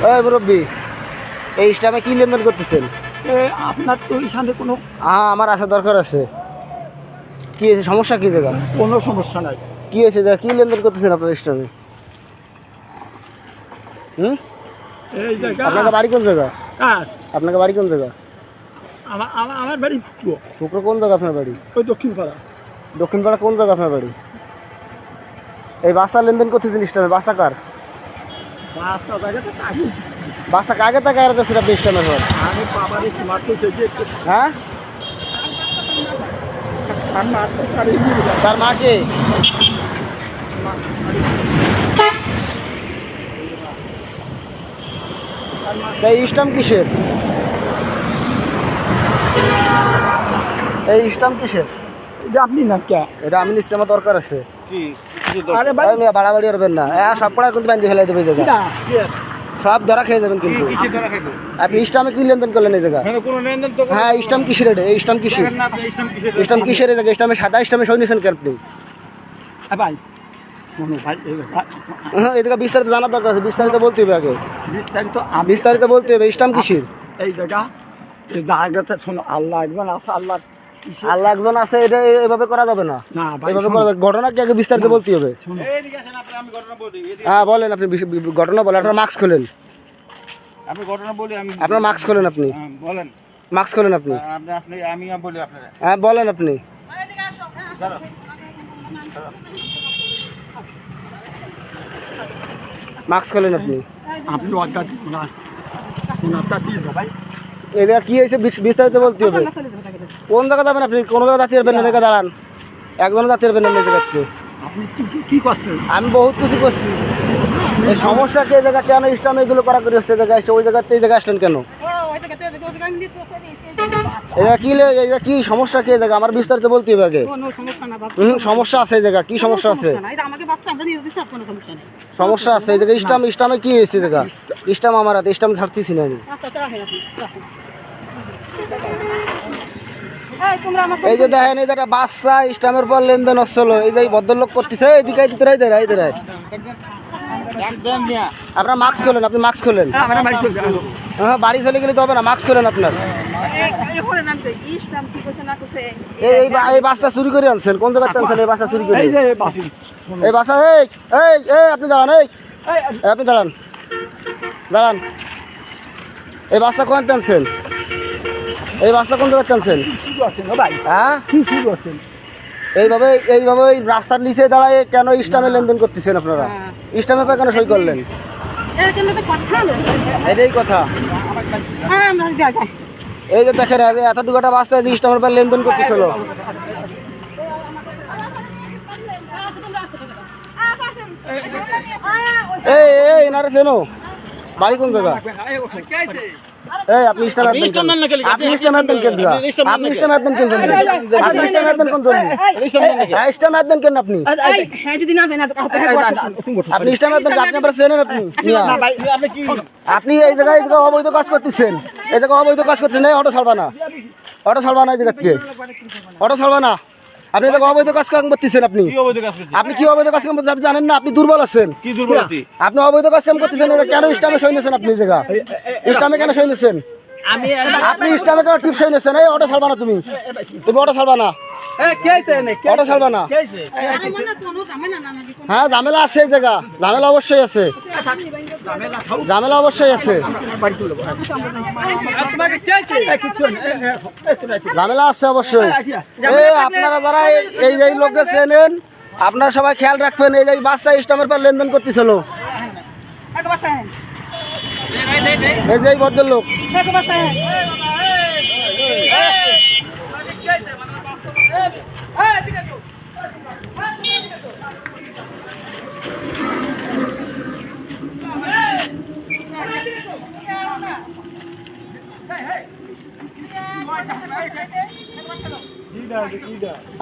ওই মুরব্বী, এই ইসলামে কি লেনদেন করতেছেন? আপনার তো এখানে কোনো আমার আসা দরকার আছে। কি হয়েছে, সমস্যা কি জায়গা? কোনো সমস্যা নাই। কি হয়েছে জায়গা, কি লেনদেন করতেছেন আপনার ইসলামে? এই জায়গা আপনাকে বাড়ি কোন জায়গা? হ্যাঁ, আপনাকে বাড়ি কোন জায়গা? আমার বাড়ি ফুকরো। ফুকরো কোন জায়গা আপনার বাড়ি? ওই দক্ষিণ পাড়া। দক্ষিণ পাড়া কোন জায়গা আপনার বাড়ি? এই বাসা লেনদেন করতেছেন ইসলামে, বাসা কার? পাঁচটা জায়গাতে কাজে বাসা কাকে টাকা এড়াতেছেন আপনি ইসলামের ঘর? আমি বাবারে মারতে সেজে হ্যাঁ, তার মাকে? এই ইসলাম কিসের? এই ইসলাম কিসের? এটা আপনি না কে? এটা আমি ইসলামের দরকার আছে। আরে ভাই বাড়াবাড়ি করবেন না, সব পড়া কিন্তু বান্ধি ফেলাই দেবে জায়গা, সব ধরা খেয়ে যাবেন কিন্তু। আপনি ইসলামে কি লেনদেন করলেন এই জায়গা? হ্যাঁ, ইসলাম কিসের? এটা ইসলাম কিসের? ইসলাম কিসের এই জায়গা? ইসলামে সাদা ইসলামে সই নিয়েছেন কেন আপনি? ভাই শোনো ভাই, হ্যাঁ, এই জায়গা বিস্তারিত জানার দরকার আছে, বিস্তারিত বলতে হবে আগে, বিস্তারিত বলতে হবে। ইসলাম কিসের? এই জায়গা এই জায়গাতে শোনো, আল্লাহ একজন আছে, আল্লাহ একজন আছে, এটা এভাবে করা যাবে না। না ভাই, এভাবে করা যাবে, ঘটনা কি আগে বিস্তারিত বলতে হবে। শোনো হ্যাঁ বলেন, আপনি ঘটনা বলেন। আপনার মাস্ক খোলেন, আমি ঘটনা বলি, আমি আপনার মাস্ক খোলেন, আপনি বলেন, মাস্ক খোলেন আপনি। আপনি আমি বলি আপনারা। হ্যাঁ বলেন আপনি। মাস্ক খোলেন আপনি। আপনি অজ্ঞাত না, ওনারটা দিয়ে দাও ভাই। এই জায়গা কি হয়েছে বিস্তারিত বলতে হবে। কোন জায়গা যাবেন আপনি? কোনো জায়গা যাতে পারবেন না, জায়গা দাঁড়ান, একজনও যাতে পারবেন না এই জায়গাতে। আপনি কি করছেন? আমি বহুত কিছু করছি। এই সমস্যা কি? এই জায়গা কেন ইসলাম এগুলো করা করে হচ্ছে? জায়গায় এসে ওই জায়গাতে এই জায়গায় আসলেন কেন? এটা কি এই জায়গা কি সমস্যা? কি এই জায়গা আমার বিস্তারিত বলতে হবে আগে। সমস্যা আছে এই জায়গা, কি সমস্যা আছে? সমস্যা আছে এই জায়গা। ইসলামে কি হয়েছে এই জায়গা? ইসলাম আমার হাতে, ইসলাম ছাড়তেছি না আমি। এই যে দেখেন, এই যে বাচ্চা ইসলামের পর লেনদেন হচ্ছিল, এই যে ভদ্রলোক করতেছে, এদিকে আপনার মাস্ক খোলেন, আপনি মাস্ক খোলেন। হ্যাঁ, বাড়ি চলে গেলে তো হবে না, মাস্ক খোলেন আপনার। এই বাচ্চা চুরি করে আনছেন, কোন জায়গায় আনছেন এই বাচ্চা চুরি করে? এই বাচ্চা, এই আপনি দাঁড়ান, আপনি দাঁড়ান, এই বাচ্চা কোন আনছেন? এই বাচ্চা কোন জায়গায় আনছেন? হ্যাঁ, এইভাবে ওই রাস্তার নিচে দাঁড়ায় কেন ইসলামে লেনদেন করতেছেন আপনারা? ইসলামের পর কেন সই করলেন? এটাই কথা। এই যে দেখেন, এতটুকু একটা বাচ্চা যে ইসলামের পর লেনদেন করতেছিল। এই এনারে চেনো? বাড়ি কোন জায়গা? এই আপনি ইসলাম কেন? আপনি ইসলাম কেন? আপনি ইসলাম কেন? আপনি ইসলাম কোন জন্য? ইসলাম কেন আপনি? আপনি ইসলাম আপনি আবার চেনেন? আপনি এই জায়গায় অবৈধ কাজ করতেছেন, এই জায়গায় অবৈধ কাজ করতেছেন। এই অটো ছাড়বা না, অটো ছাড়বা না, এই জায়গাতে অটো ছাড়বা না। আপনি এই জায়গায় অবৈধ কাজ করতেছেন। আপনি কি অবৈধ কাজ করতেছেন? আপনি জানেন না? আপনি দুর্বল আছেন। আপনি অবৈধ কাজ করতেছেন। কেন ইসলামে সই নিয়েছেন? আপনি জায়গা ইসলামে কেন সই নিয়েছেন? আপনি ইসলামে কেন টিপ সই নিয়েছেন? এই অটো ছাড়বা না, তুমি অটো ছাড়বা না, অটো ছাড়বা না। হ্যাঁ, ঝামেলা আছে এই জায়গা, ঝামেলা অবশ্যই আছে, ঝামেলা অবশ্যই আছে, ঝামেলা আছে অবশ্যই। আপনারা যারা এই যে লোককে চেনেন, আপনারা সবাই খেয়াল রাখবেন। এই যে বাচ্চা ইসলামের পর লেনদেন করতেছিল, এই যে ভদ্রলোক।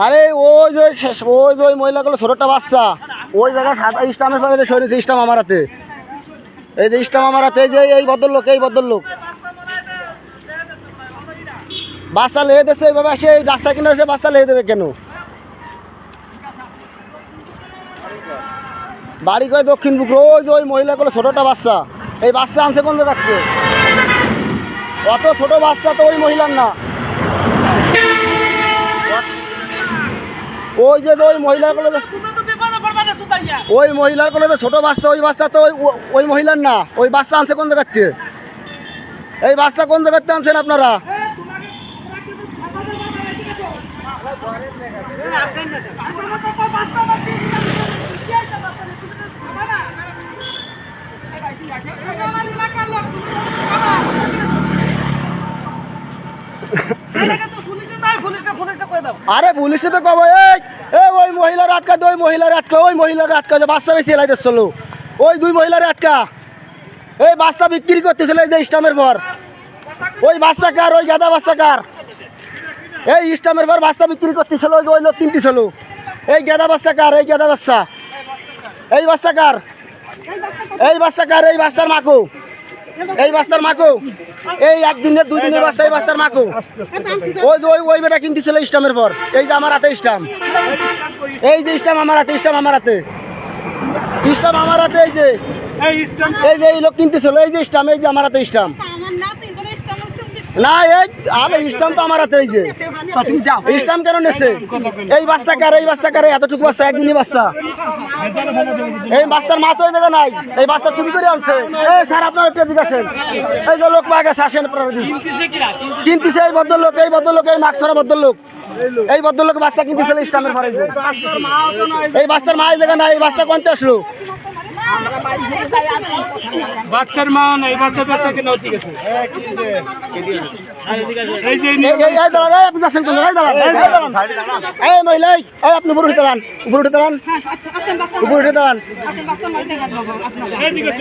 আরে ওই যে মহিলাগুলো, ছোটটা বাচ্চা, ওই জায়গায় সাদা ইসলামের পরে সরেছে। ইসলাম আমার হাতে, এই যে ইসলাম আমার হাতে। এই যে এই ভদ্রলোক বাচ্চা লেগে দিচ্ছে এইভাবে আসে, এই রাস্তা কিনে এসে বাচ্চা লেগে দেবে কেন? বাড়ি কয় দক্ষিণ পুকুর। ওই যে ওই মহিলাগুলো, ছোটটা বাচ্চা, এই বাচ্চা আনছে কোন জায়গা থেকে? অত ছোট বাচ্চা তো ওই মহিলার না। ওই যে ওই মহিলার কোলে ওই মহিলার কোলে যে ছোট বাচ্চা, ওই বাচ্চা তো ওই মহিলার না। ওই বাচ্চা আনছে কোন জায়গা থেকে? এই বাচ্চা কোন জায়গা থেকে আনছেন আপনারা? আরে পুলিশে তো কব ওই মহিলার আটকা দে, ওই মহিলার আটকা, ওই মহিলার আটকা যে বাচ্চা বেশি এলাই দিচ্ছিল, ওই দুই মহিলার আটকা। এই বাচ্চা বিক্রি করতেছিল এই যে ইস্টামের পর। ওই বাচ্চা কার? ওই গাদা বাচ্চা কার? এই ইস্টামের পর বাচ্চা বিক্রি করতেছিল, ওই লোক কিনতেছিল। এই গাদা বাচ্চা কার? এই গাদা বাচ্চা, এই বাচ্চা কার? এই বাচ্চা কার? এই বাচ্চার মাকু, এই বাচ্চার মাকু, এই একদিনের দুই দিনের বাচ্চা, এই বাচ্চার মাকু। ওই যে ওই বেটা কিনতেছিল ইস্টামের পর। এই যে আমার হাতে ইস্টাম, এই যে ইস্টাম আমার হাতে, ইস্টাম আমার হাতে, ইস্টাম আমার হাতে। এই যে এই লোক কিনতেছিল, এই যে ইস্টাম, এই যে আমার হাতে ইস্টাম। না এই ইস্টাম তো আমার হাতে। এই যে ইস্টাম কেন নেছে? এই বাচ্চা কার? এই বাচ্চা কার? এতটুকু বাচ্চা, একদিনই বাচ্চা। এই বাচ্চার মা তো এই জায়গা নাই। এই বাচ্চা চুরি করে আনছে। এই স্যার আপনারা একটু এদিকে আসেন। এই যে লোক পাওয়া গেছে, আসেন আপনারা। কিনতেছে এই ভদ্রলোক, এই ভদ্রলোক, এই মাস্ক পরা ভদ্রলোক, এই ভদ্রলোক বাচ্চা কিনতেছিল ইস্টামের পরে। এই বাচ্চার মা এই জায়গা নাই। এই বাচ্চা কোনতে আসলো? বাচ্চার মা নাই, বাচ্চা বাচ্চাকে নাও, ঠিক আছে। এই যে আপনি যাচ্ছেন কোন জায়গায়? দাঁড়ান, এই মহিলা, এই আপনি উপরে উঠে দাঁড়ান, উপরে উঠে দাঁড়ান, উপরে উঠে দাঁড়ান। এইদিকে